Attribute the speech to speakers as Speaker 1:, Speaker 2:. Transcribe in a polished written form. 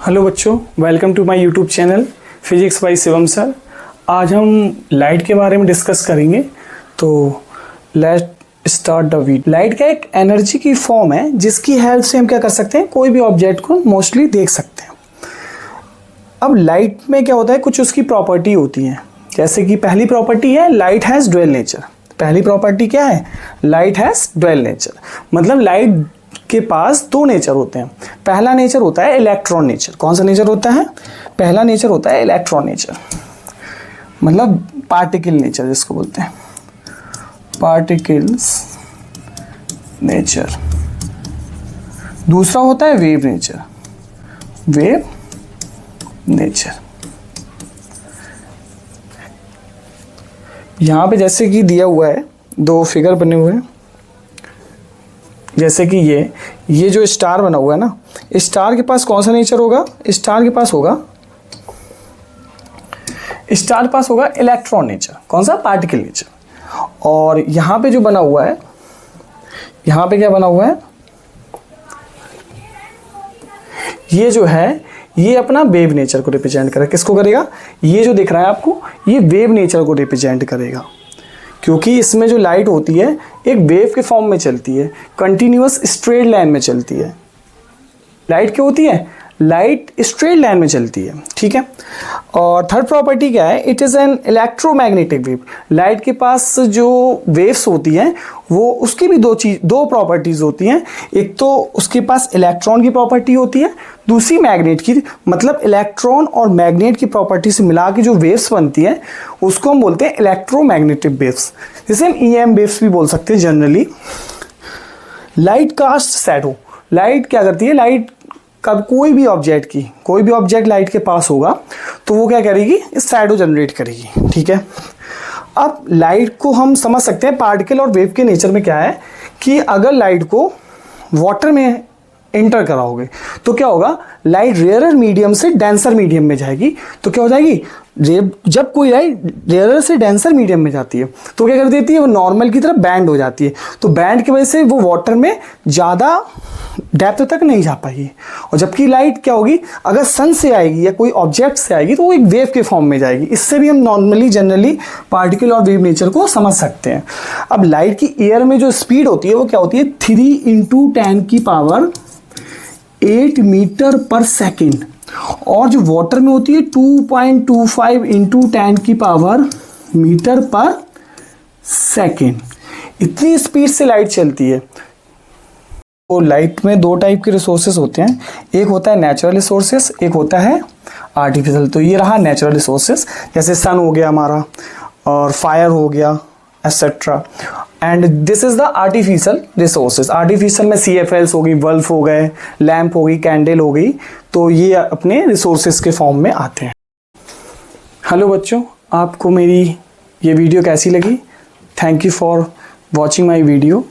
Speaker 1: Hello बच्चों, welcome to my YouTube channel physics by Shivam sir. आज हम लाइट के बारे में डिस्कस करेंगे। तो let's start the video. Light का एक एनर्जी की फॉर्म है जिसकी हेल्प से हम क्या कर सकते हैं, कोई भी ऑब्जेक्ट को मोस्टली देख सकते हैं। अब लाइट में क्या होता है, कुछ उसकी प्रॉपर्टी होती हैं। जैसे कि पहली प्रॉपर्टी है लाइट हैज़ ड्यूअल नेचर। पहली प्रॉपर्टी क्या है, लाइट हैज़ ड्यूअल नेचर, मतलब लाइट के पास दो नेचर होते हैं। पहला नेचर होता है इलेक्ट्रॉन नेचर। कौन सा नेचर होता है, पहला नेचर होता है इलेक्ट्रॉन नेचर, मतलब पार्टिकल नेचर जिसको बोलते हैं, पार्टिकल्स नेचर। दूसरा होता है वेव नेचर, वेव नेचर। यहां पे जैसे कि दिया हुआ है, दो फिगर बने हुए हैं। जैसे कि ये जो स्टार बना हुआ है ना, स्टार के पास कौन सा नेचर होगा, स्टार के पास होगा इलेक्ट्रॉन नेचर। कौन सा, पार्टिकल नेचर। और यहाँ पे जो बना हुआ है, यहाँ पे क्या बना हुआ है, ये जो है ये अपना वेव नेचर को रिप्रेजेंट करेगा। किसको करेगा, ये जो दिख रहा है आपको, ये वेव नेचर को रिप्रेजेंट करेगा, क्योंकि इसमें जो लाइट होती है एक वेव के फॉर्म में चलती है, कंटिन्यूअस स्ट्रेट लाइन में चलती है। लाइट क्या होती है, लाइट स्ट्रेट लाइन में चलती है, ठीक है। और थर्ड प्रॉपर्टी क्या है, it is an electromagnetic wave. Light के पास जो वेव्स होती हैं वो उसकी भी दो प्रॉपर्टीज़ होती हैं। एक तो उसके पास इलेक्ट्रॉन की प्रॉपर्टी होती है, दूसरी मैग्नेट की, मतलब इलेक्ट्रॉन और मैग्नेट की प्रॉपर्टी से मिला के जो वेव्स बनती हैं उसको हम बोलते हैं इलेक्ट्रोमैग्नेटिक वेव्स, जिसे हम EM वेव्स भी बोल सकते हैं generally. Light cast shadow. Light क्या करती है, लाइट कब कोई भी ऑब्जेक्ट लाइट के पास होगा तो वो क्या करेगी, शैडो जनरेट करेगी, ठीक है। अब लाइट को हम समझ सकते हैं पार्टिकल और वेव के नेचर में क्या है कि अगर लाइट को वाटर में एंटर कराओगे तो क्या होगा, लाइट रेयरर मीडियम से डेंसर मीडियम में जाएगी। तो क्या हो जाएगी, जब कोई लाइट रेयरर से डेंसर मीडियम में जाती है तो क्या कर देती है, वो नॉर्मल की तरफ बैंड हो जाती है। तो बैंड की वजह से वो वाटर में ज़्यादा डेप्थ तक नहीं जा पाएगी। और जबकि लाइट क्या होगी, अगर सन से आएगी या कोई ऑब्जेक्ट से आएगी तो वो एक वेव के फॉर्म में जाएगी। इससे भी हम नॉर्मली जनरली पार्टिकल और वेव नेचर को समझ सकते हैं। अब लाइट की एयर में जो स्पीड होती है वो क्या होती है, 3 × 10⁸ मीटर पर सेकेंड। और जो वाटर में होती है 2.25 × 10⁻⁻ मीटर पर सेकेंड। इतनी स्पीड से लाइट चलती है। तो लाइट में दो टाइप के रिसोर्सेस होते हैं, एक होता है नेचुरल रिसोर्सेस, एक होता है आर्टिफिशियल। तो ये रहा नेचुरल रिसोर्सेस, जैसे सन हो गया हमारा और फायर हो गया etcetera. And this is the artificial resources. Artificial में CFLs हो गई, बल्ब हो गए, लैंप हो गई, कैंडल हो गई, तो ये अपने रिसोर्सेज के फॉर्म में आते हैं। हेलो बच्चों, आपको मेरी ये वीडियो कैसी लगी? Thank you for watching my video.